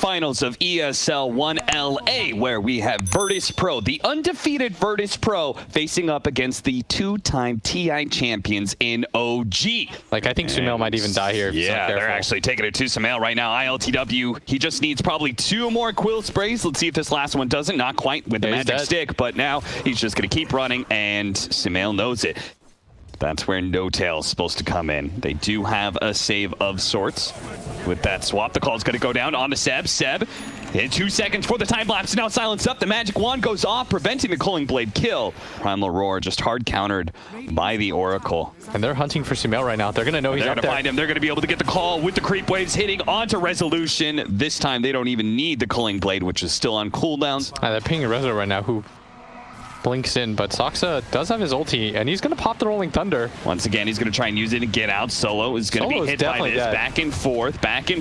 semifinals of ESL One LA, where we have Virtus.pro, the undefeated Virtus.pro, facing up against the two-time TI champions in OG. Like, I think Sumail might even die here. Yeah, they're actually taking it to Sumail right now. ILTW, he just needs probably 2 more quill sprays. Let's see if this last one doesn't. Not quite with the magic stick, but now he's just going to keep running, and Sumail knows it. That's where No-Tail's supposed to come in. They do have a save of sorts. With that swap, the call's going to go down on to Seb. Seb, in 2 seconds for the time lapse, now silenced up. The magic wand goes off, preventing the Culling Blade kill. Primal Roar just hard countered by the Oracle. And they're hunting for Sumail right now. They're going to know he's out there. They're going to find him. They're going to be able to get the call with the creep waves hitting onto Resolution. This time, they don't even need the Culling Blade, which is still on cooldowns. They're pinging Rezo right now, who blinks in, but Saksa does have his ulti, and he's going to pop the Rolling Thunder. Once again, he's going to try and use it and get out. Solo is going to be hit by this. Dead. Back and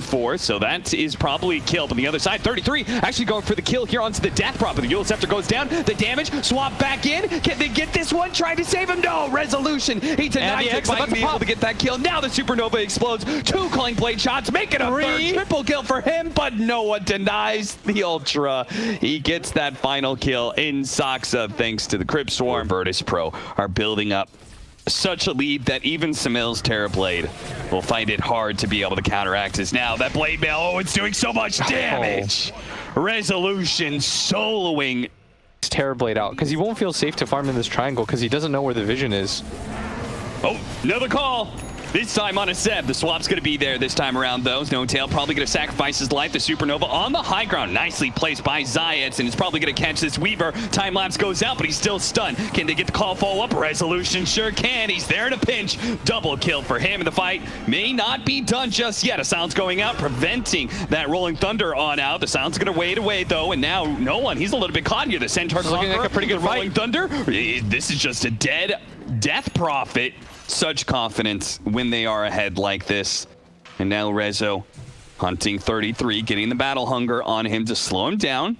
forth. So that is probably a kill. On the other side, 33 actually going for the kill here onto the death prop. The Eul Scepter goes down. The damage, swap back in. Can they get this one? Trying to save him. No, Resolution. He denies it by being able to get that kill. Now the Supernova explodes. 2 Culling Blade shots, make it a 3. Triple kill for him, but no one denies the Ultra. He gets that final kill in Saksa thanks to the Crypt Swarm. Virtus.pro are building up such a lead that even Sumail's Terrorblade will find it hard to be able to counteract this. Now that Blade Mail, oh, it's doing so much damage. Resolution soloing Terrorblade out because he won't feel safe to farm in this triangle because he doesn't know where the vision is. Oh, another call. This time on a Seb. The swap's going to be there this time around, though. No-Tail probably going to sacrifice his life. The Supernova on the high ground. Nicely placed by Zayats, and it's probably going to catch this Weaver. Time lapse goes out, but he's still stunned. Can they get the call follow-up? Resolution sure can. He's there in a pinch. Double kill for him, and the fight may not be done just yet. A silence going out, preventing that Rolling Thunder on out. The silence going to wade away, though, and now no one. He's a little bit caught here. The Centaur looking like a pretty good Rolling Thunder. This is just a dead Death Prophet. Such confidence when they are ahead like this. And now Rezo hunting 33, getting the battle hunger on him to slow him down.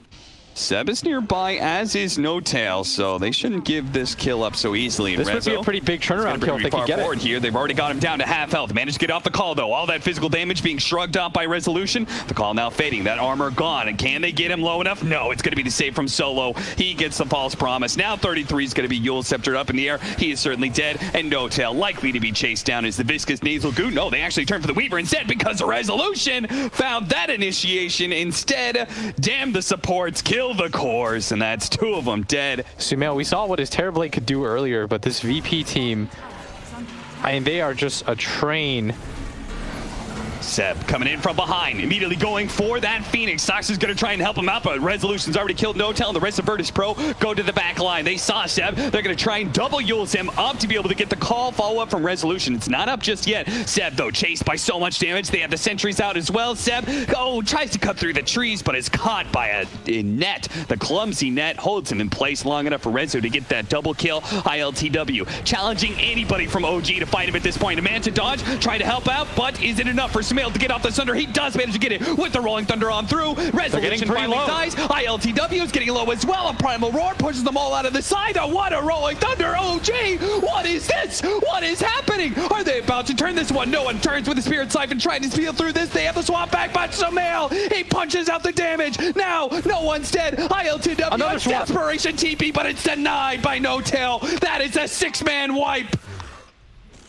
Seb is nearby, as is No-Tail, so they shouldn't give this kill up so easily. This would be a pretty big turnaround kill if they could get it. Here. They've already got him down to half health. Managed to get off the call, though. All that physical damage being shrugged off by Resolution. The call now fading. That armor gone. And can they get him low enough? No, it's going to be the save from Solo. He gets the false promise. Now 33 is going to be Eul Sceptered up in the air. He is certainly dead. And No-Tail likely to be chased down as the Viscous Nasal Goo. No, they actually turned for the Weaver instead because the Resolution found that initiation instead. Damn the supports. Kill the cores. And that's 2 of them dead. Sumail, we saw what his Terrorblade could do earlier, but this VP team, I mean, they are just a train. Seb coming in from behind, immediately going for that Phoenix. Sox is going to try and help him out, but Resolution's already killed No-Tail, and the rest of Virtus.pro go to the back line. They saw Seb. They're going to try and double Eul's him up to be able to get the call follow-up from Resolution. It's not up just yet. Seb, though, chased by so much damage. They have the sentries out as well. Seb, tries to cut through the trees, but is caught by a net. The clumsy net holds him in place long enough for Rezo to get that double kill. ILTW challenging anybody from OG to fight him at this point. A man to dodge, try to help out, but is it enough for Sumail to get off the Thunder? He does manage to get it with the Rolling Thunder on through. Resolution finally dies. ILTW is getting low as well. A Primal Roar pushes them all out of the side. Oh, what a Rolling Thunder. OG, what is this? What is happening? Are they about to turn this one? No one turns with the Spirit Siphon trying to steal through this. They have the swap back, but Sumail, he punches out the damage. Now, no one's dead. ILTW, another desperation TP, but it's denied by No-Tail. That is a 6-man wipe.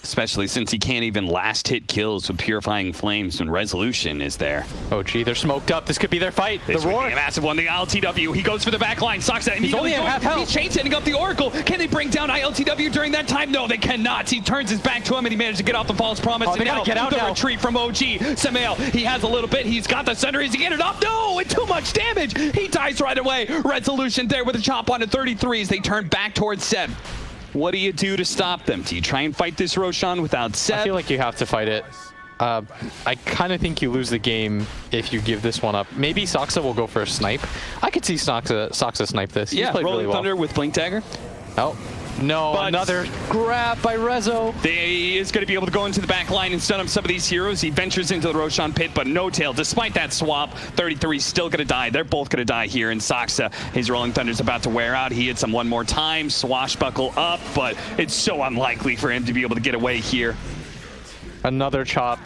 Especially since he can't even last hit kills with Purifying Flames when Resolution is there. Oh, gee, they're smoked up. This could be their fight. This the Roar. A massive one. The ILTW. He goes for the back line. Saksa. He's only at half health. He's chain setting up the Oracle. Can they bring down ILTW during that time? No, they cannot. He turns his back to him and he managed to get off the false promise. Oh, they gotta get out now. Retreat from OG. Sumail, he has a little bit. He's got the center. Is he getting it up? No, it's too much damage. He dies right away. Resolution there with a chop on the 33s. They turn back towards Seb. What do you do to stop them? Do you try and fight this Roshan without Seb? I feel like you have to fight it. I kind of think you lose the game if you give this one up. Maybe Saksa will go for a snipe. I could see Saksa snipe this. Yeah, Rolling Thunder with Blink Dagger. Oh, no, but another grab by Rezo. He is going to be able to go into the back line and stun up some of these heroes. He ventures into the Roshan pit, but No-Tail, despite that swap, 33 is still going to die. They're both going to die here, and Saksa, his Rolling Thunder's about to wear out. He hits him one more time, swashbuckle up, but it's so unlikely for him to be able to get away here. Another chop.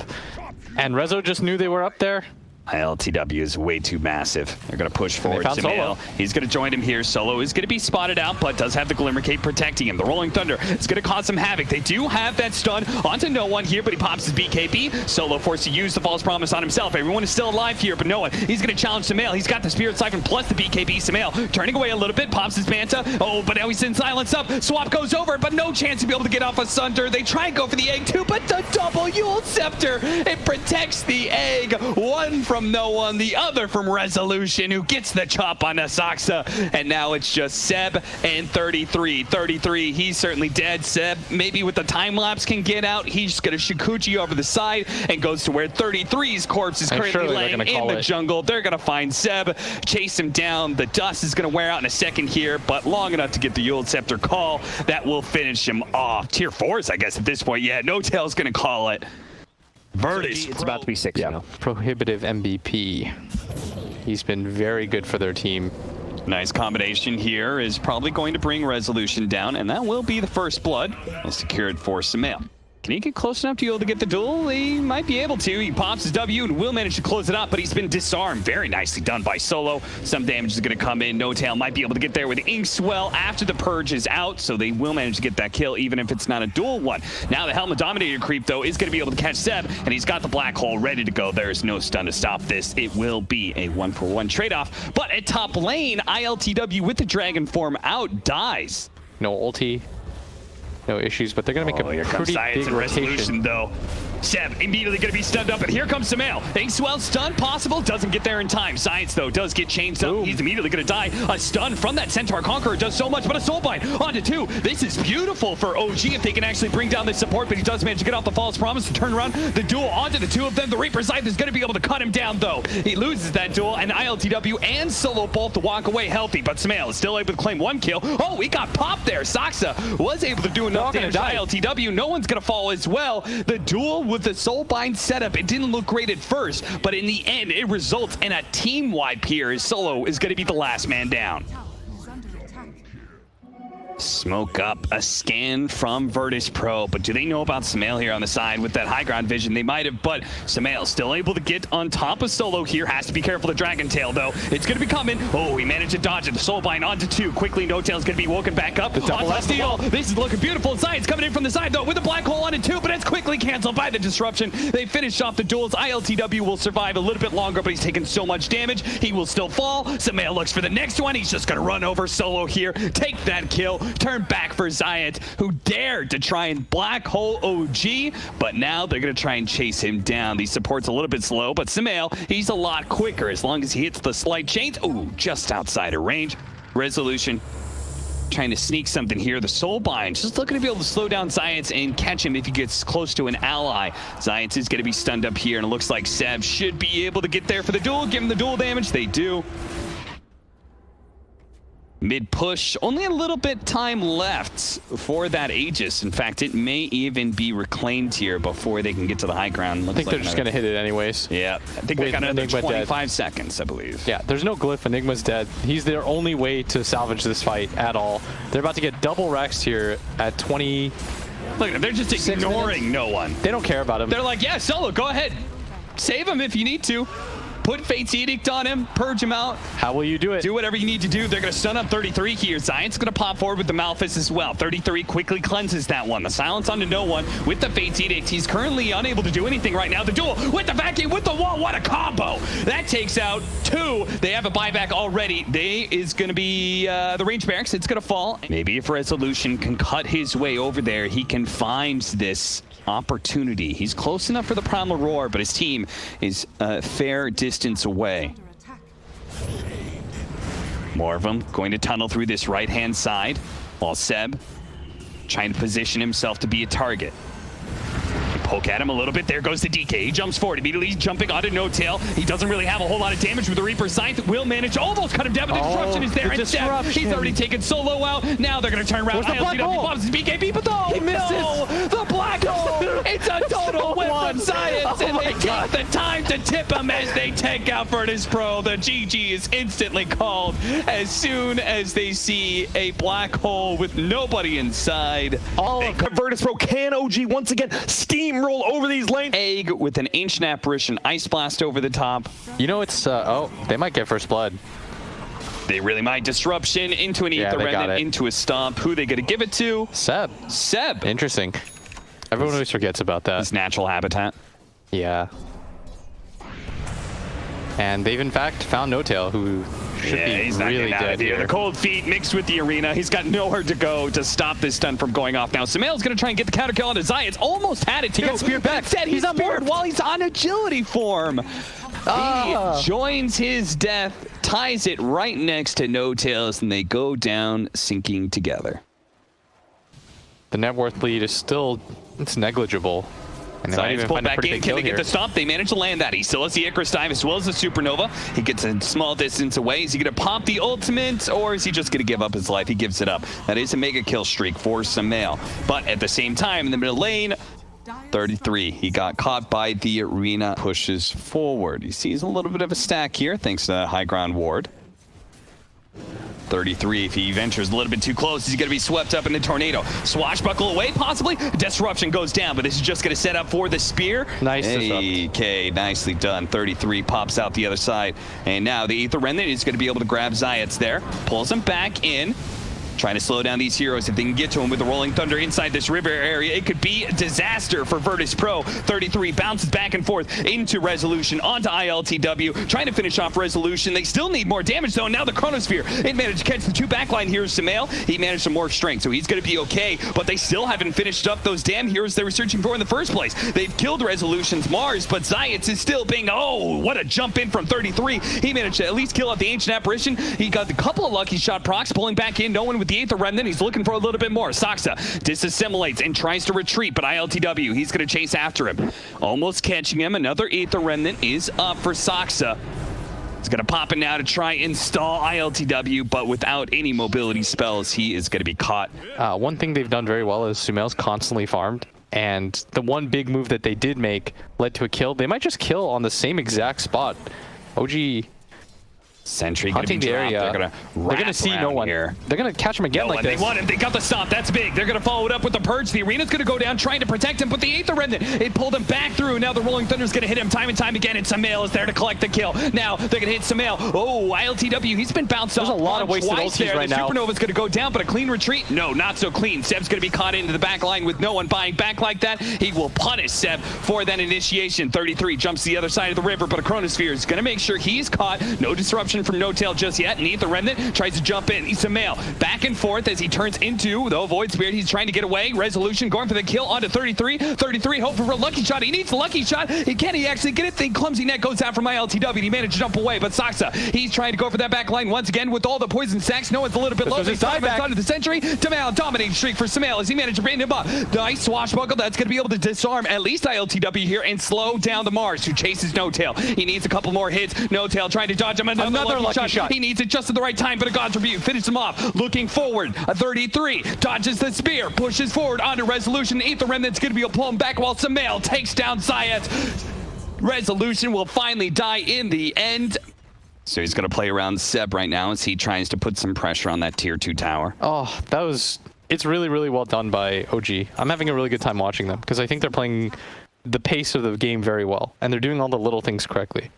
And Rezo just knew they were up there. ILTW is way too massive. They're going to push forward. Samael. He's going to join him here. Solo is going to be spotted out, but does have the Glimmer Cape protecting him. The Rolling Thunder is going to cause some havoc. They do have that stun onto no one here, but he pops his BKB. Solo forced to use the False Promise on himself. Everyone is still alive here, but no one. He's going to challenge Samael. He's got the Spirit Siphon plus the BKB. Samael turning away a little bit, pops his Manta. Oh, but now he's in silence up. Swap goes over, but no chance to be able to get off a Sunder. They try and go for the egg too, but the double Yule Scepter, it protects the egg. One from no one, the other from Resolution, who gets the chop on Asaxa. And now it's just Seb and 33. 33, he's certainly dead. Seb, maybe with the time lapse, can get out. He's just going to Shikuchi over the side and goes to where 33's corpse is currently laying in the jungle. They're going to find Seb, chase him down. The dust is going to wear out in a second here, but long enough to get the Yule Scepter call. That will finish him off. Tier 4s, I guess, at this point. Yeah, No Tail's going to call it. Virtus. It's about to be 6 now. Prohibitive MVP. He's been very good for their team. Nice combination here is probably going to bring Resolution down, and that will be the first blood. He'll secure it for Samael. Can he get close enough to be able to get the duel? He might be able to. He pops his W and will manage to close it up, but he's been disarmed. Very nicely done by Solo. Some damage is going to come in. No Tail might be able to get there with Inkswell after the Purge is out, so they will manage to get that kill, even if it's not a dual one. Now the Helmet Dominator creep, though, is going to be able to catch Seb, and he's got the Black Hole ready to go. There is no stun to stop this. It will be a 1-for-1 trade-off. But at top lane, ILTW with the Dragon form out dies. No ulti. No issues, but they're going to make a pretty big rotation. Though. Seb immediately going to be stunned up, and here comes Samael. Inkswell stun possible, doesn't get there in time. Science, though, does get changed up. He's immediately going to die. A stun from that Centaur Conqueror does so much, but a Soulbind onto 2. This is beautiful for OG if they can actually bring down this support, but he does manage to get off the False Promise to turn around the duel onto the 2 of them. The Reaper Scythe is going to be able to cut him down, though. He loses that duel, and ILTW and Solo both to walk away healthy, but Samael is still able to claim 1 kill. Oh, he got popped there. Saxa was able to do enough damage to ILTW. No one's going to fall as well. The duel with the Soulbind setup, it didn't look great at first, but in the end, it results in a team wipe here. Solo is going to be the last man down. Smoke up, a scan from Virtus.pro, but do they know about Samael here on the side with that high ground vision? They might have, but Samael still able to get on top of Solo here. Has to be careful of the Dragon Tail, though. It's going to be coming. Oh, he managed to dodge it. The Soulbind onto 2. Quickly, No Tail's going to be woken back up. On steal. This is looking beautiful. Science coming in from the side, though, with a Black Hole onto 2, but it's quickly canceled by the disruption. They finish off the duels. ILTW will survive a little bit longer, but he's taken so much damage. He will still fall. Samael looks for the next one. He's just going to run over Solo here, take that kill, turn back for Ziant, who dared to try and Black Hole OG, but now they're going to try and chase him down. The support's a little bit slow, but Samael, he's a lot quicker as long as he hits the slight chains. Ooh, just outside of range. Resolution trying to sneak something here. The Soulbind just looking to be able to slow down Ziant and catch him if he gets close to an ally. Ziant is going to be stunned up here, and it looks like Seb should be able to get there for the duel, give him the duel damage. They do. Mid push, only a little bit time left for that Aegis. In fact, it may even be reclaimed here before they can get to the high ground. I think they're just going to hit it anyways. Yeah, I think they got another 25 seconds, I believe. Yeah, there's no glyph. Enigma's dead. He's their only way to salvage this fight at all. They're about to get double Rexed here at 20. Look, they're just ignoring no one. They don't care about him. They're like, yeah, Solo, go ahead. Save him if you need to. Put Fate's Edict on him, purge him out. How will you do it? Do whatever you need to do. They're going to stun up 33 here. Ziant's going to pop forward with the Malphus as well. 33 quickly cleanses that one. The silence onto no one with the Fate's Edict. He's currently unable to do anything right now. The duel with the vacuum, with the wall. What a combo. That takes out 2. They have a buyback already. They is going to be the range barracks. It's going to fall. Maybe if Resolution can cut his way over there, he can find this opportunity. He's close enough for the Primal Roar, but his team is a fair distance away. More of them going to tunnel through this right-hand side, while Seb trying to position himself to be a target. Poke at him a little bit. There goes the DK. He jumps forward, immediately jumping onto No Tail. He doesn't really have a whole lot of damage with the Reaper Scythe. Will manage to almost cut him down, but the disruption is there. Instead, he's already taken Solo out. Now they're going to turn around. ILTW pops his BKB, but he misses. The Black Hole. It's a total win from Science, and they my god! The time to tip him as they take out Virtus.pro. The GG is instantly called as soon as they see a black hole with nobody inside. All of Virtus.pro can OG once again steamroll over these lanes. Egg with an ancient apparition ice blast over the top. You know, it's oh, they might get first blood. They really might. Disruption into an Ether Remnant, into a stomp. Who they gonna give it to? Seb. Seb. Interesting. Everyone always forgets about that. His natural habitat. Yeah. And they've in fact found No Tail, who should be he's not really dead here. The cold feet mixed with the arena. He's got nowhere to go to stop this stun from going off. Now, Samael's going to try and get the counter kill onto Zayats. Almost had it too. He speared back. Instead, he's on board while he's on agility form. He joins his death, ties it right next to No Tails, and they go down sinking together. The net worth lead is still, it's negligible. And they might even pull find a back pretty in. big Can kill they get here. the stomp? They manage to land that. He still has the Icarus dive as well as the Supernova. He gets a small distance away. Is he going to pop the ultimate, or is he just going to give up his life? He gives it up. That is a mega kill streak for Samael. But at the same time, in the middle lane, 33. He got caught by the arena. Pushes forward. He sees a little bit of a stack here, thanks to that high ground ward. 33. If he ventures a little bit too close, he's going to be swept up in the tornado. Swashbuckle away, possibly. Disruption goes down, but this is just going to set up for the spear. Nice disrupt. Okay, nicely done. 33 pops out the other side. And now the Ether Remnant is going to be able to grab Zayats there. Pulls him back in. Trying to slow down these heroes. If they can get to him with the Rolling Thunder inside this river area, it could be a disaster for Virtus.pro. 33 bounces back and forth into Resolution, onto ILTW, trying to finish off Resolution. They still need more damage, though. And now the Chronosphere, it managed to catch the two backline heroes. Samael, he managed some more strength, so he's going to be okay. But they still haven't finished up those damn heroes they were searching for in the first place. They've killed Resolution's Mars, but Zayats is still being, oh, what a jump in from 33. He managed to at least kill out the Ancient Apparition. He got a couple of lucky shot procs, pulling back in, no one with the Aether Remnant. He's looking for a little bit more. Saxa disassimilates and tries to retreat, but ILTW, he's going to chase after him. Almost catching him. Another Aether Remnant is up for Saxa. He's going to pop in now to try and stall ILTW, but without any mobility spells, he is going to be caught. One thing they've done very well is Sumail's constantly farmed, and the one big move that they did make led to a kill. They might just kill on the same exact spot. OG Sentry hunting the area. They're gonna see no one here. They're gonna catch him again like this. They want him. They got the stop. That's big. They're gonna follow it up with the purge. The arena's gonna go down, trying to protect him, but the Aether Remnant, it pulled him back through. Now the Rolling Thunder's gonna hit him time and time again, and Samael is there to collect the kill. Now they're gonna hit Samael. Oh, ILTW, he's been bounced off. There's a lot of wasted ultis right now. The Supernova's gonna go down, but a clean retreat? No, not so clean. Seb's gonna be caught into the back line with no one buying back like that. He will punish Seb for that initiation. 33 jumps to the other side of the river, but a Chronosphere is gonna make sure he's caught. No disruption from No Tail just yet. And Ether Remnant tries to jump in. Samael back and forth as he turns into the Void Spirit. He's trying to get away. Resolution going for the kill onto 33. 33 hoping for a lucky shot. He needs the lucky shot. Can he actually get it? The clumsy net goes out from ILTW. He managed to jump away, but Saxa, he's trying to go for that back line once again with all the poison stacks. No one's a little bit low. He's onto the Sentry. Samael, dominating streak for Samael as he managed to bring him up. Nice swashbuckle. That's going to be able to disarm at least ILTW here and slow down the Mars, who chases No Tail. He needs a couple more hits. No Tail trying to dodge him. Another lucky shot. He needs it just at the right time, but a God's Rebuke finishes him off. Looking forward, a 33 dodges the spear, pushes forward onto Resolution. Ether Remnant's going to be able to pull him back while Samael takes down Zayats. Resolution will finally die in the end. So he's going to play around Seb right now as he tries to put some pressure on that tier 2 tower. Oh, that was... It's really, really well done by OG. I'm having a really good time watching them because I think they're playing the pace of the game very well, and they're doing all the little things correctly.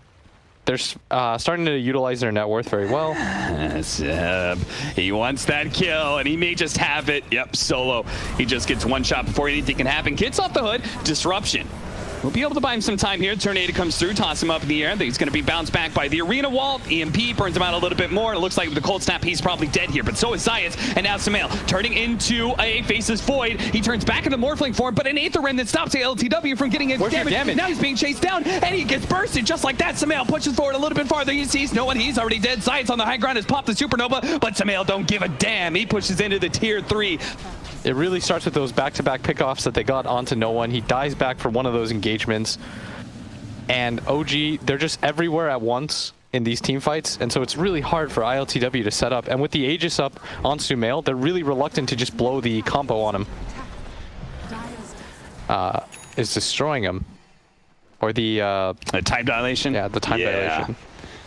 They're starting to utilize their net worth very well. Seb, he wants that kill, and he may just have it. Yep, solo. He just gets one shot before anything can happen. Gets off the hood. Disruption. We'll be able to buy him some time here. Tornado comes through, toss him up in the air. I think he's going to be bounced back by the arena wall. EMP burns him out a little bit more. It looks like with the cold snap, he's probably dead here. But so is Zayats. And now Samael turning into a Faceless Void. He turns back into Morphling form, but an Aether Remnant stops LTW from getting any damage. Now he's being chased down, and he gets bursted just like that. Samael pushes forward a little bit farther. He sees no one. He's already dead. Zayats on the high ground has popped the Supernova, but Samael don't give a damn. He pushes into the tier 3. It really starts with those back-to-back pickoffs that they got onto no one. He dies back for one of those engagements. And OG, they're just everywhere at once in these team fights, and so it's really hard for ILTW to set up. And with the Aegis up on Samael, they're really reluctant to just blow the combo on him. Is destroying him. Or the time dilation? Yeah, the time dilation.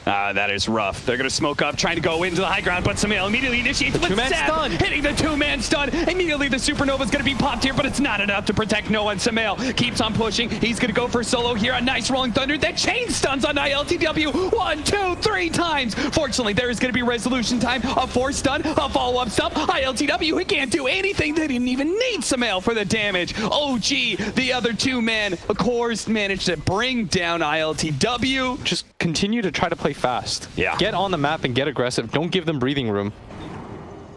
That is rough. They're going to smoke up, trying to go into the high ground, but Samael immediately initiates with two-man stun. hitting the two-man stun. Immediately the Supernova is going to be popped here, but it's not enough to protect no one. Samael keeps on pushing. He's going to go for solo here. A nice rolling thunder that chain stuns on ILTW 1, 2, 3 times. Fortunately, there is going to be resolution time. A force stun, a follow-up stun. ILTW, he can't do anything. They didn't even need Samael for the damage. OG, the other two-man, of course, managed to bring down ILTW. Just continue to try to play fast. Yeah. Get on the map and get aggressive. Don't give them breathing room.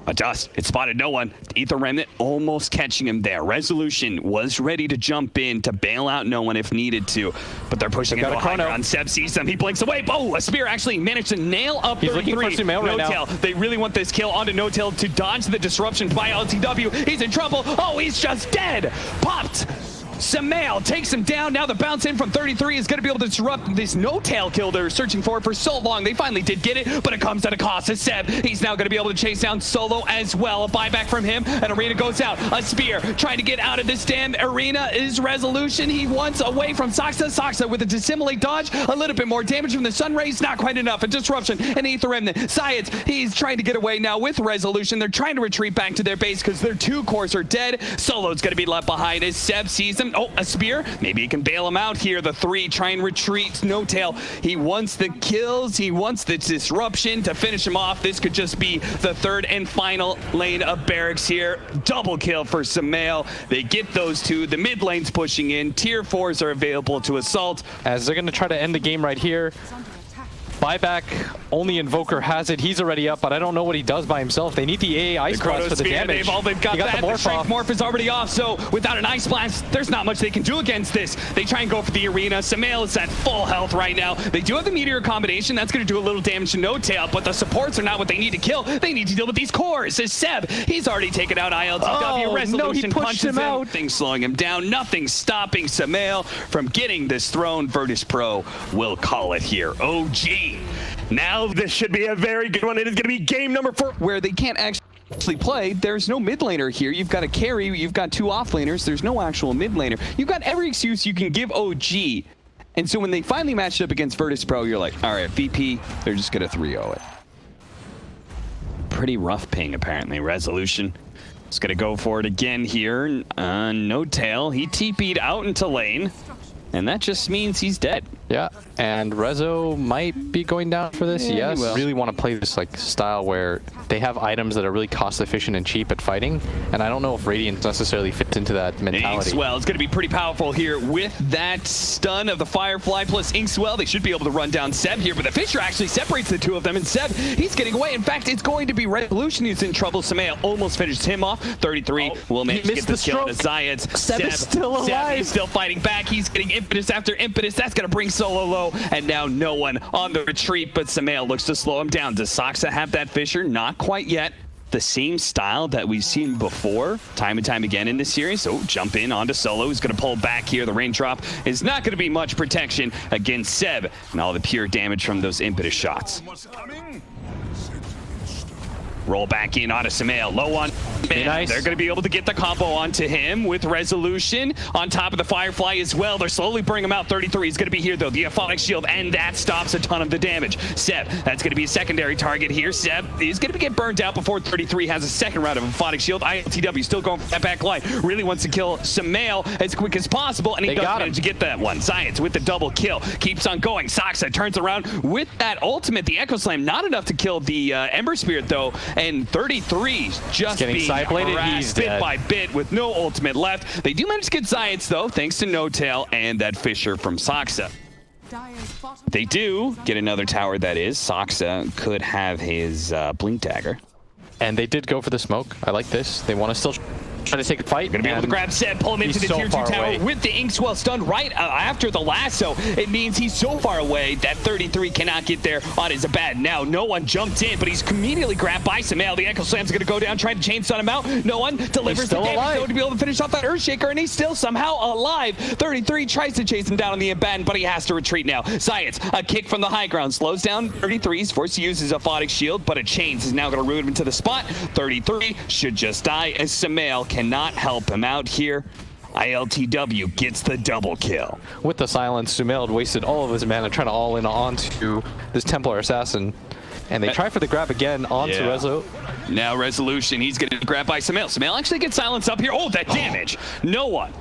Adjust. It spotted no one. Ether Remnant almost catching him there. Resolution was ready to jump in to bail out no one if needed to, but they're pushing into a high ground. Seb sees them. He blinks away. Oh, a spear actually managed to nail up 33. He's looking for Sumail right now. They really want this kill onto No-Tail to dodge the disruption by LTW. He's in trouble. Oh, he's just dead. Popped. Samael takes him down. Now the bounce in from 33 is going to be able to disrupt this No-Tail kill they're searching for so long. They finally did get it, but it comes at a cost to Seb. He's now going to be able to chase down Solo as well. A buyback from him, and Arena goes out. A spear trying to get out of this damn arena is Resolution. He wants away from Soxa. Soxa with a dissimulate dodge. A little bit more damage from the Sun Rays. Not quite enough. A disruption and Ether Remnant. Science, he's trying to get away now with Resolution. They're trying to retreat back to their base because their 2 cores are dead. Solo's going to be left behind as Seb sees him. Oh, a spear. Maybe he can bail him out here. The 3 try and retreat. No-Tail. He wants the kills. He wants the disruption to finish him off. This could just be the 3rd and final lane of barracks here. Double kill for Samael. They get those 2. The mid lane's pushing in. Tier 4s are available to assault. As they're going to try to end the game right here. Buyback, only Invoker has it. He's already up, but I don't know what he does by himself. They need the AA Ice Blast for the damage. They've got that. The Strength Morph is already off, so without an Ice Blast, there's not much they can do against this. They try and go for the arena. Samael is at full health right now. They do have the Meteor combination. That's going to do a little damage to No-Tail, but the supports are not what they need to kill. They need to deal with these cores. As Seb, he's already taken out ILTW. Resolution punches him out. Nothing's slowing him down. Nothing's stopping Samael from getting this throne. Virtus.pro will call it here. OG. Now this should be a very good one. It is going to be game number 4. Where they can't actually play. There's no mid laner here. You've got a carry. You've got 2 off laners. There's no actual mid laner. You've got every excuse you can give OG. And so when they finally matched up against Virtus.pro, you're like, all right, VP, they're just going to 3-0 it. Pretty rough ping, apparently. Resolution is going to go for it again here. No-Tail. He TP'd out into lane. And that just means he's dead. Yeah, and Rezo might be going down for this. Yeah, yes, really want to play this like style where they have items that are really cost efficient and cheap at fighting, and I don't know if Radiant necessarily fits into that mentality. Inkswell is going to be pretty powerful here with that stun of the Firefly plus Inkswell. They should be able to run down Seb here, but the Fissure actually separates the 2 of them, and Seb, he's getting away. In fact, it's going to be Resolution who's in trouble. Samael almost finished him off. 33 will manage to get this kill to Zayed. Seb is still alive. Seb is still fighting back. He's getting impetus after impetus. That's going to bring Solo low, and now no one on the retreat, but Samael looks to slow him down. Does Soxa have that Fissure? Not quite yet. The same style that we've seen before, time and time again in this series. So jump in onto Solo. He's going to pull back here. The raindrop is not going to be much protection against Seb and all the pure damage from those impetus shots. Roll back in onto Samael. Low on man. Nice. They're going to be able to get the combo onto him with Resolution on top of the Firefly as well. They're slowly bringing him out. 33 is going to be here, though. The Aphonic Shield, and that stops a ton of the damage. Seb, that's going to be a secondary target here. Seb is going to get burned out before 33 has a second round of Aphonic Shield. ILTW still going for that back line. Really wants to kill Samael as quick as possible, and he does manage to get that one. Science with the double kill. Keeps on going. Soxa turns around with that ultimate, the Echo Slam. Not enough to kill the Ember Spirit, though. And 33 just being harassed bit by bit with no ultimate left. They do manage to get Zayed, though, thanks to No-Tail and that Fissure from Soxa. They do get another tower, that is. Soxa could have his Blink Dagger. And they did go for the smoke. I like this. They want to still try to take a fight. Gonna be able to grab Seb, pull him into the tier 2 tower with the Inkswell stun right after the lasso. It means he's so far away that 33 cannot get there on his Abad. Now, no one jumped in, but he's immediately grabbed by Samael. The Echo Slam's gonna go down, trying to chain stun him out. No one delivers the damage to be able to finish off that Earthshaker, and he's still somehow alive. 33 tries to chase him down on the Abad, but he has to retreat now. Science, a kick from the high ground, slows down 33's forced to use his Aphonic Shield, but a chains is now gonna root him into the spot. 33 should just die as Samael cannot help him out here. ILTW gets the double kill. With the silence, Sumail had wasted all of his mana trying to all in onto this Templar Assassin. And they try for the grab again onto Rezo. Now Resolution, he's getting grabbed by Sumail. Sumail actually gets silenced up here. Oh, that damage. No one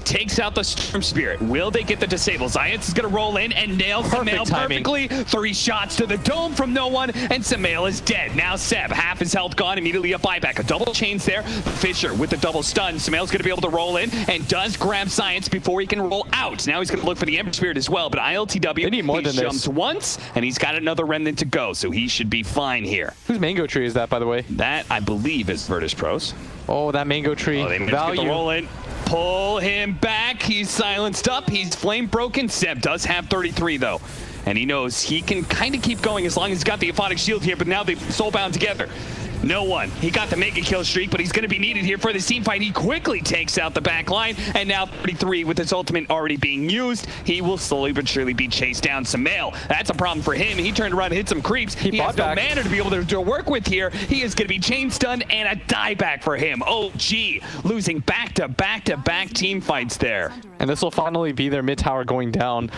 takes out the Storm Spirit. Will they get the disable? Zayats is going to roll in and nail Sumail perfectly. 3 shots to the dome from no one, and Sumail is dead. Now Seb, half his health gone, immediately a buyback. A double chains there. Fisher with the double stun. Sumail's going to be able to roll in and does grab Science before he can roll out. Now he's going to look for the Ember Spirit as well, but ILTW, they need more than jumps this. once, and he's got another remnant to go, so he should be fine here. Whose mango tree is that, by the way? That, I believe, is Virtus.pro's. Oh, that mango tree. Oh, they managed to get the roll in. Pull him back. He's silenced up. He's flame broken. Seb does have 33 though. And he knows he can kind of keep going as long as he's got the Aphotic Shield here, but now they've soulbound together. No one. He got the mega kill streak, but he's going to be needed here for the team fight. He quickly takes out the back line, and now 33 with his ultimate already being used. He will slowly but surely be chased down. Sumail, that's a problem for him. He turned around and hit some creeps. He has no mana to be able to work with here. He is going to be chain stunned and a dieback for him. OG losing back-to-back team fights there. And this will finally be their mid tower going down.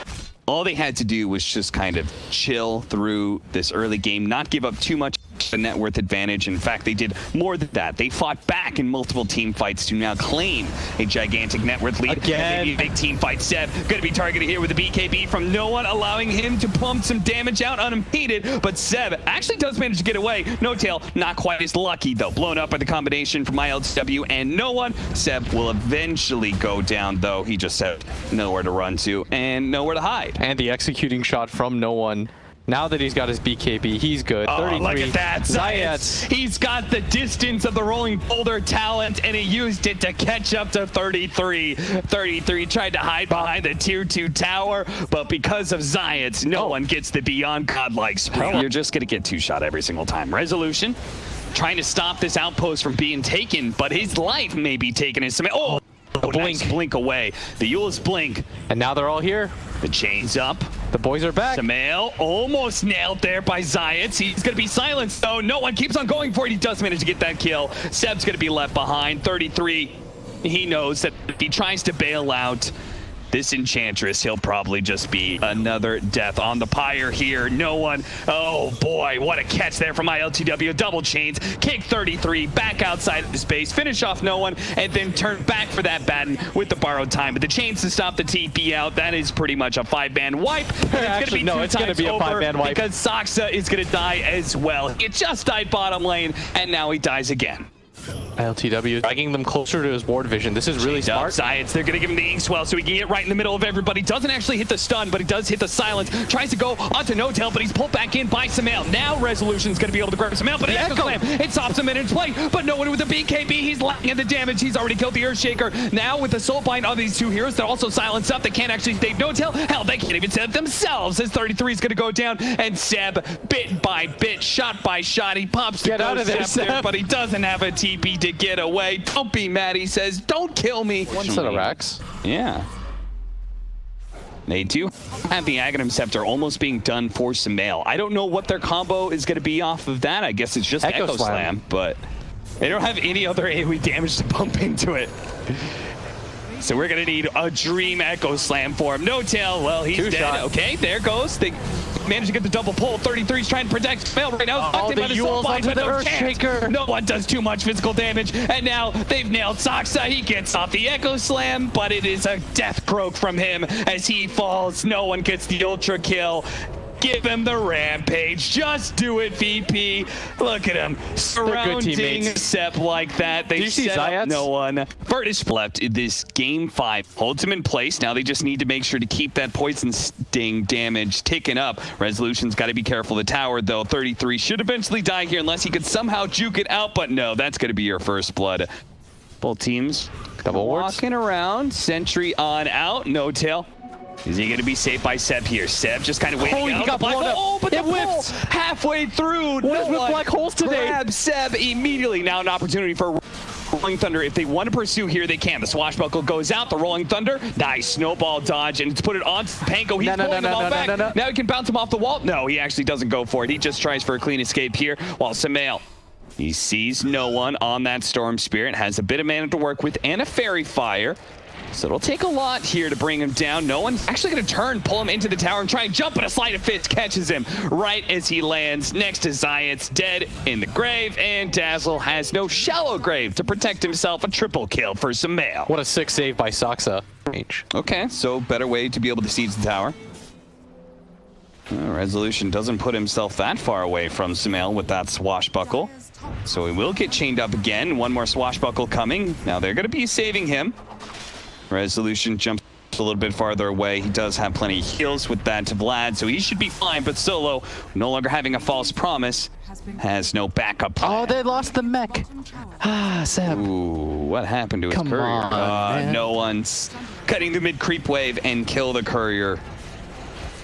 All they had to do was just kind of chill through this early game, not give up too much a net worth advantage. In fact, they did more than that. They fought back in multiple team fights to now claim a gigantic net worth lead. Again. Maybe a big team fight. Seb going to be targeted here with a BKB from no one, allowing him to pump some damage out unimpeded. But Seb actually does manage to get away. No Tail, not quite as lucky though. Blown up by the combination from ILTW and no one. Seb will eventually go down though. He just had nowhere to run to and nowhere to hide. And the executing shot from no one. Now that he's got his BKB, he's good. Oh, 33. look at that. Zayats. He's got the distance of the rolling boulder talent, and he used it to catch up to 33. 33 tried to hide behind the tier 2 tower, but because of Zayats, no one gets the beyond godlike sprint. You're just going to get 2-shot every single time. Resolution trying to stop this outpost from being taken, but his life may be taken as some. Oh, blink. Nice blink away. The Eul's blink. And now they're all here. The chain's up. The boys are back. Sumail almost nailed there by Zayats. He's going to be silenced, though. No one keeps on going for it. He does manage to get that kill. Seb's going to be left behind. 33. He knows that if he tries to bail out this Enchantress, he'll probably just be another death on the pyre here. No one. Oh, boy. What a catch there from ILTW. Double chains. Kick 33. Back outside of the space. Finish off no one. And then turn back for that Batten with the borrowed time. But the chains to stop the TP out. That is pretty much a 5-man wipe. Actually, no, it's going to be a 5-man wipe. Because Saksa is going to die as well. He just died bottom lane. And now he dies again. ILTW dragging them closer to his ward vision. This is really smart. Science, they're going to give him the Inkswell so he can get right in the middle of everybody. Doesn't actually hit the stun, but he does hit the silence. Tries to go onto No Tail, but he's pulled back in by Sumail. Now Resolution's going to be able to grab Sumail, but Echo Slam, it stops him in its play. But no one with the BKB. He's lacking at the damage. He's already killed the Earthshaker. Now with the Soulbind of these two heroes, they're also silenced up. They can't actually save No Tail. Hell, they can't even save themselves as 33 is going to go down. And Seb, bit by bit, shot by shot, he pops the out of there, there, but he doesn't have a TP to get away. Don't be mad, he says. Don't kill me. One set of racks. Yeah. They do have the Aghanim Scepter almost being done for Sumail. I don't know what their combo is going to be off of that. I guess it's just Echo Slam, but they don't have any other AoE damage to bump into it. So we're going to need a Dream Echo Slam for him. No Tail, well, he's dead. Shot. Okay, there goes. They managed to get the double pull. 33's trying to protect Sumail right now. All the Yules onto the Earthshaker. No one does too much physical damage. And now they've nailed Saksa. He gets off the Echo Slam, but it is a death croak from him as he falls. No one gets the ultra kill. Give him the rampage. Just do it, VP. Look at him surrounding Sep like that. They set up no one. Virtus left this game 5. Holds him in place. Now they just need to make sure to keep that poison sting damage ticking up. Resolution's got to be careful. The tower, though, 33 should eventually die here unless he could somehow juke it out. But no, that's going to be your first blood. Both teams double walking around. Sentry on out. No Tail. Is he going to be saved by Seb here? Seb just kind of waiting out. He got blown up. Oh, but it whips halfway through. What is with black holes today? Grab Seb immediately. Now an opportunity for Rolling Thunder. If they want to pursue here, they can. The Swashbuckle goes out. The Rolling Thunder. Nice snowball dodge. And to put it on Panko, he's pulling him off back. Now he can bounce him off the wall. No, he actually doesn't go for it. He just tries for a clean escape here. While Sumail, he sees no one on that Storm Spirit. Has a bit of mana to work with and a Fairy Fire. So it'll take a lot here to bring him down. No one's actually going to turn, pull him into the tower, and try and jump, but a sleight of fist catches him right as he lands next to Zayat's dead in the grave, and Dazzle has no shallow grave to protect himself. A triple kill for Sumail. What a sick save by Saksa. Okay, so better way to be able to siege the tower. Resolution doesn't put himself that far away from Sumail with that swashbuckle. So he will get chained up again. One more swashbuckle coming. Now they're going to be saving him. Resolution jumps a little bit farther away. He does have plenty of heals with that to Vlad, so he should be fine. But Solo, no longer having a false promise, has no backup plan. Oh, they lost the mech. Ah, Seb. Ooh, what happened to his courier? On, no one's cutting the mid-creep wave and kill the courier.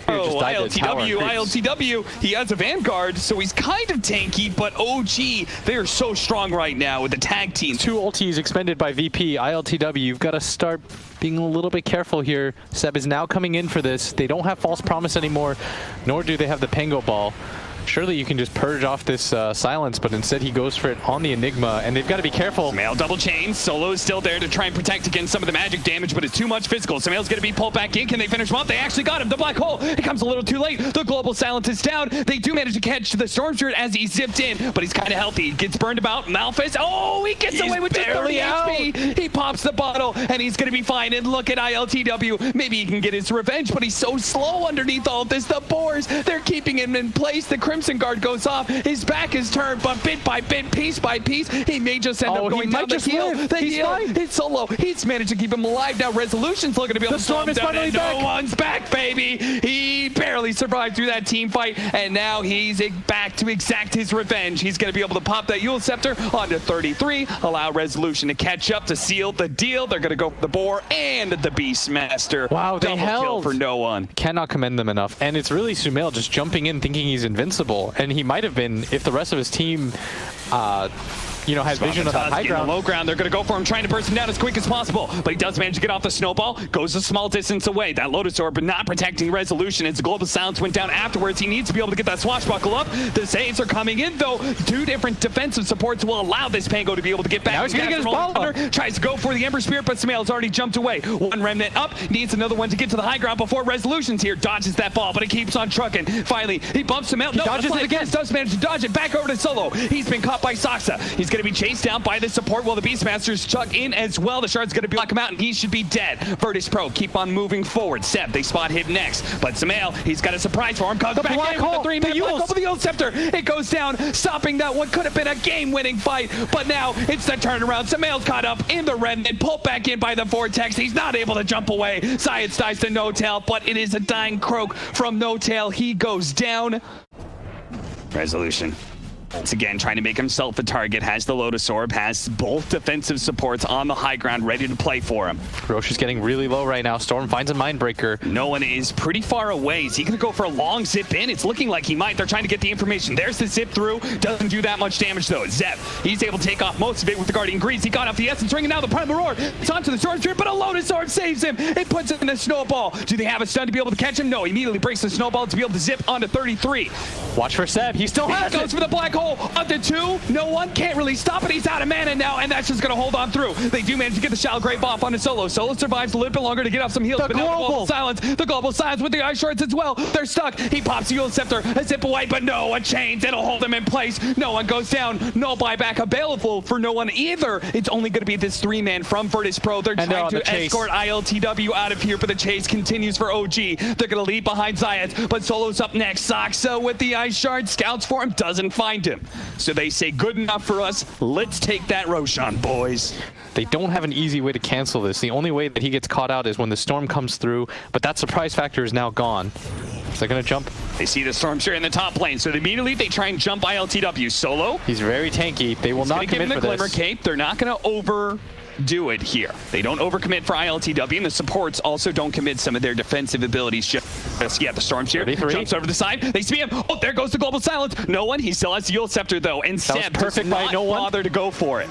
Oh, ILTW, he has a Vanguard, so he's kind of tanky, but OG, they are so strong right now with the tag team. 2 ultis expended by VP. ILTW, you've got to start being a little bit careful here. Seb is now coming in for this. They don't have False Promise anymore, nor do they have the Pango Ball. Surely you can just purge off this silence, but instead he goes for it on the Enigma, and they've got to be careful. Sumail double chain. Solo is still there to try and protect against some of the magic damage, but it's too much physical. Sumail's going to be pulled back in. Can they finish him off? They actually got him. The black hole, it comes a little too late. The global silence is down. They do manage to catch the Storm Spirit as he zipped in, but he's kind of healthy. He gets burned about. Malphus, oh, he gets away with just 30 HP. He pops the bottle, and he's going to be fine. And look at ILTW. Maybe he can get his revenge, but he's so slow underneath all of this. The Boars, they're keeping him in place. The Crimson Guard goes off. His back is turned, but bit by bit, piece by piece, he may just end up going down the heel. It's Solo. He's managed to keep him alive. Now Resolution's looking to be able to slow him down, and no one's back, baby. He barely survived through that team fight, and now he's back to exact his revenge. He's going to be able to pop that Yule Scepter onto 33, allow Resolution to catch up to seal the deal. They're going to go for the Boar and the Beastmaster. Wow, they double held. Kill for no one. Cannot commend them enough. And it's really Sumail just jumping in thinking he's invincible, and he might have been if the rest of his team had vision of that high ground. Low ground, they're going to go for him, trying to burst him down as quick as possible. But he does manage to get off the snowball, goes a small distance away. That Lotus Orb, but not protecting Resolution as the global silence went down afterwards. He needs to be able to get that swashbuckle up. The saves are coming in, though. 2 different defensive supports will allow this Pango to be able to get back. Now he's going to get his ball up. Tries to go for the Ember Spirit, but Sumail's already jumped away. 1 remnant up, needs another one to get to the high ground before Resolution's here. Dodges that ball, but it keeps on trucking. Finally, he bumps him out. He dodges it again. Does manage to dodge it. Back over to Solo. He's been caught by Saksa. He's going to be chased down by the support while the Beastmaster's chuck in as well. The Shard's going to block him out, and he should be dead. Virtus.pro keep on moving forward. Seb, they spot him next, but Sumail, he's got a surprise for him. Comes back in with the 3-minute black hole for the Yule Scepter. It goes down, stopping that what could have been a game-winning fight, but now it's the turnaround. Sumail's caught up in the remnant, pulled back in by the Vortex. He's not able to jump away. Science dies to No Tail, but it is a dying croak from No Tail. He goes down. Resolution once again trying to make himself a target, has the Lotus Orb, has both defensive supports on the high ground ready to play for him. Roche is getting really low right now. Storm finds a Mindbreaker. No one is pretty far away. Is he going to go for a long zip in? It's looking like he might. They're trying to get the information. There's the zip through. Doesn't do that much damage though. Zep, he's able to take off most of it with the Guardian Grease. He got off the Essence Ring, and now the Primal Roar. It's onto the Storm Spirit, but a Lotus Orb saves him. It puts him in the Snowball. Do they have a stun to be able to catch him? No, he immediately breaks the Snowball to be able to zip onto 33. Watch for Seb. He still has it. He goes for the black hole onto 2. No one can't really stop it. He's out of mana now, and that's just going to hold on through. They do manage to get the Shallow Grave off onto Solo. Solo survives a little bit longer to get off some heals, but now the global silence with the Ice Shards as well. They're stuck. He pops the Yule Scepter, a zip away, but no one chains. It'll hold him in place. No one goes down. No buyback available for no one either. It's only going to be this 3-man from Virtus.pro. They're trying to escort ILTW out of here, but the chase continues for OG. They're going to lead behind Zayat, but Solo's up next. Saksa with the Ice Shard, scouts for him, doesn't find him. So they say, good enough for us. Let's take that Roshan, boys. They don't have an easy way to cancel this. The only way that he gets caught out is when the storm comes through, but that surprise factor is now gone. Is they going to jump? They see the Storm Spirit in the top lane, so immediately they try and jump ILTW. Solo. He's very tanky. They will not commit for this. Glimmer Cape. They're not going to overdo it here. They don't overcommit for ILTW, and the supports also don't commit some of their defensive abilities just yet. The Storm Spirit jumps over the side. They see him. Oh, there goes the global silence. No one. He still has the Yule Scepter, though, and Seb does not bother to go for it.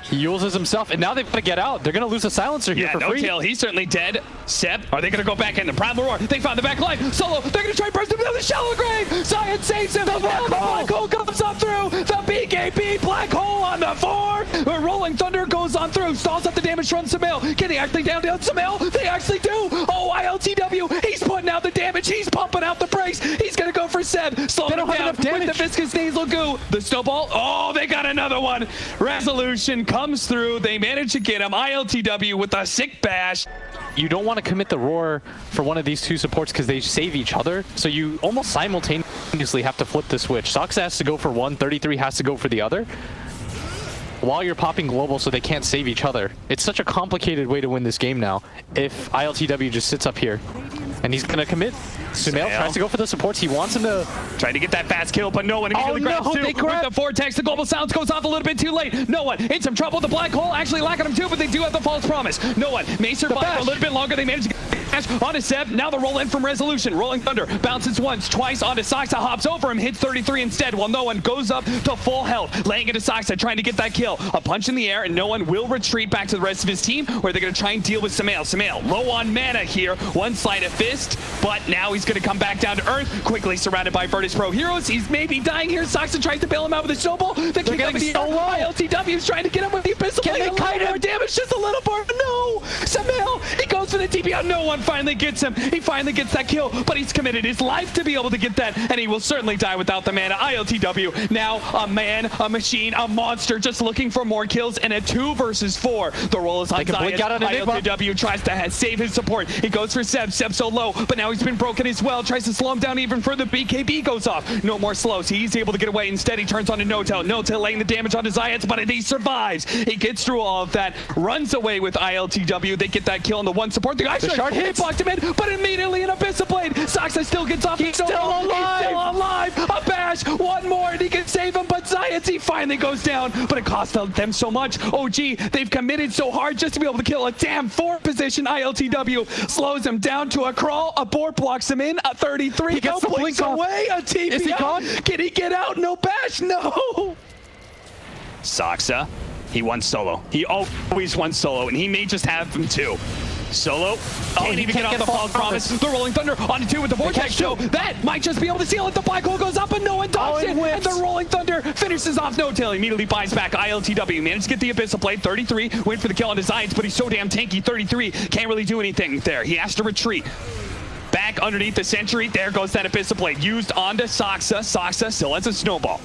He uses himself, and now they've got to get out. They're going to lose a silencer here Yeah, for free. No-Tail, he's certainly dead. Seb, are they going to go back in? The Primal Roar, they found the back line. Solo, they're going to try and burst him down the shallow grave. Science saves him. The black hole comes on through. The BKB black hole on the 4. The Rolling Thunder goes on through. Stalls up the damage from Samil. Can he actually down Samil? They actually do. Oh, ILTW, he's putting out the damage. He's pumping out the brakes. He's going to go for Seb. Slow him down with the viscous nasal goo. The snowball. Oh, they got another one. Resolution comes through. They manage to get him. ILTW with a sick bash. You don't want to commit the roar for one of these two supports because they save each other. So you almost simultaneously have to flip the switch. Sox has to go for one, 33 has to go for the other, while you're popping global so they can't save each other. It's such a complicated way to win this game now if ILTW just sits up here. And he's going to commit. Sumail tries to go for the supports. He wants him to... Trying to get that fast kill, but no one immediately grabs two. With the Vortex, the global silence goes off a little bit too late. No one in some trouble. The black hole actually lacking him too, but they do have the false promise. No one may survive for a little bit longer. They manage to get onto Seb. Now the roll in from Resolution. Rolling Thunder bounces once, twice onto Soxa, hops over him, hits 33 instead, while no one goes up to full health, laying into Soxa, trying to get that kill. A punch in the air, and no one will retreat back to the rest of his team, where they're going to try and deal with Sumail. Sumail, low on mana here, one sleight of fist, but now he's going to come back down to earth, quickly surrounded by Virtus.pro heroes. He's maybe dying here. Soxa tries to bail him out with a snowball. The kick up so low. ILTW is trying to get him with the Abyssal. Can they kite him? More damage, just a little more. No! Sumail, he goes for the TP out. No one finally gets him. He finally gets that kill, but he's committed his life to be able to get that, and he will certainly die without the mana. ILTW, now a man, a machine, a monster, just looking for more kills, and a 2 versus 4. The roll is on Zion. ILTW tries to save his support. He goes for Seb. Seb's so low, but now he's been broken as well. Tries to slow him down even further. BKB goes off. No more slows. He's able to get away. Instead, he turns on to No-Tail. No-Tail laying the damage onto Zions, but he survives. He gets through all of that, runs away with ILTW. They get that kill on the one support. The shard hits. Blocked him in, but immediately an Abyssal Blade. Soxa still gets off. He's still alive. He's still alive. A bash. One more, and he can save him, but Zions, he finally goes down, but it cost them so much. OG, they've committed so hard just to be able to kill a damn 4 position. ILTW slows him down to a crawl. A board blocks him in. A 33. He gets the blink away. A TP. Is he gone? Can he get out? No bash. No. Soxa, he won solo. He always won solo, and he may just have them too. Solo. Can't even get off the false promise. The Rolling Thunder onto 2 with the Vortex show. That might just be able to seal it. The black hole goes up and no one dodges it. And the Rolling Thunder finishes off No-Tail. Immediately buys back. ILTW managed to get the Abyssal Blade. 33. Went for the kill on his Zions, but he's so damn tanky. 33. Can't really do anything there. He has to retreat. Back underneath the Sentry. There goes that Abyssal Blade. Used onto Soxa. Soxa still has a snowball.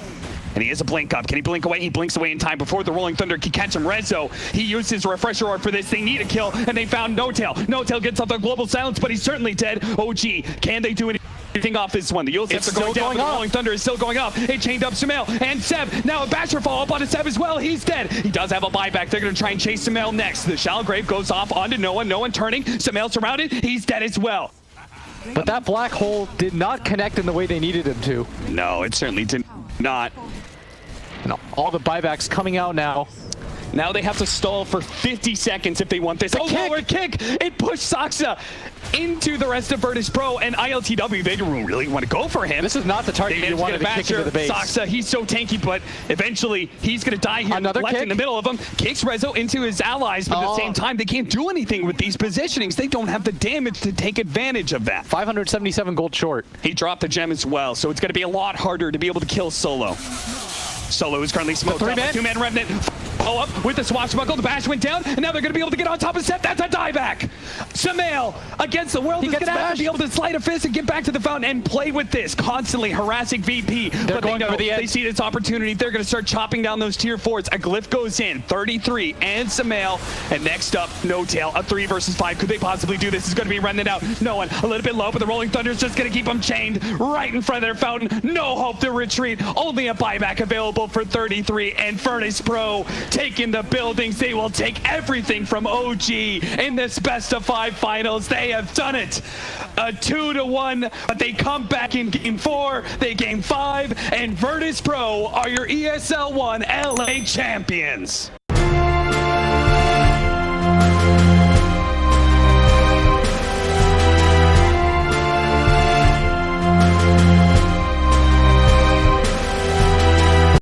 And he has a blink up. Can he blink away? He blinks away in time before the Rolling Thunder can catch him. Rezo, he used his refresher orb for this. They need a kill, and they found No-Tail. No-Tail gets off the global silence, but he's certainly dead. OG, can they do anything off this one? The Yulsets are going down, but the Rolling Thunder is still going up. It chained up Sumail and Seb. Now a Basher follow-up onto Seb as well. He's dead. He does have a buyback. They're going to try and chase Sumail next. The Shallow Grave goes off onto no one. No one turning. Sumail surrounded. He's dead as well. But that black hole did not connect in the way they needed him to. No, it certainly did not. And all the buybacks coming out now. Now they have to stall for 50 seconds if they want this. Lower kick! It pushed Soxa into the rest of Virtus.pro, and ILTW, they don't really want to go for him. This is not the target you wanted to kick into the base. Soxa, he's so tanky, but eventually he's going to die here. Another left kick in the middle of him. Kicks Rezo into his allies, but at the same time, they can't do anything with these positionings. They don't have the damage to take advantage of that. 577 gold short. He dropped the gem as well, so it's going to be a lot harder to be able to kill Solo. Solo is currently smoked up. 2-man remnant. Follow up with the swashbuckle. The bash went down, and now they're going to be able to get on top of Seth. That's a dieback. Sumail against the world is going to have to be able to slide a fist and get back to the fountain and play with this, constantly harassing VP. They're going for the edge. They see this opportunity. They're going to start chopping down those tier 4s. A glyph goes in. 33 and Sumail. And next up, No-Tail. A 3 versus 5. Could they possibly do this? Is going to be running out. No one. A little bit low, but the Rolling Thunder is just going to keep them chained right in front of their fountain. No hope to retreat. Only a buyback available for 33, and Virtus.pro taking the buildings. They will take everything from OG in this best-of-5 finals. They have done it. A 2-1, but they come back in Game 4, they Game 5, and Virtus.pro are your ESL One LA champions.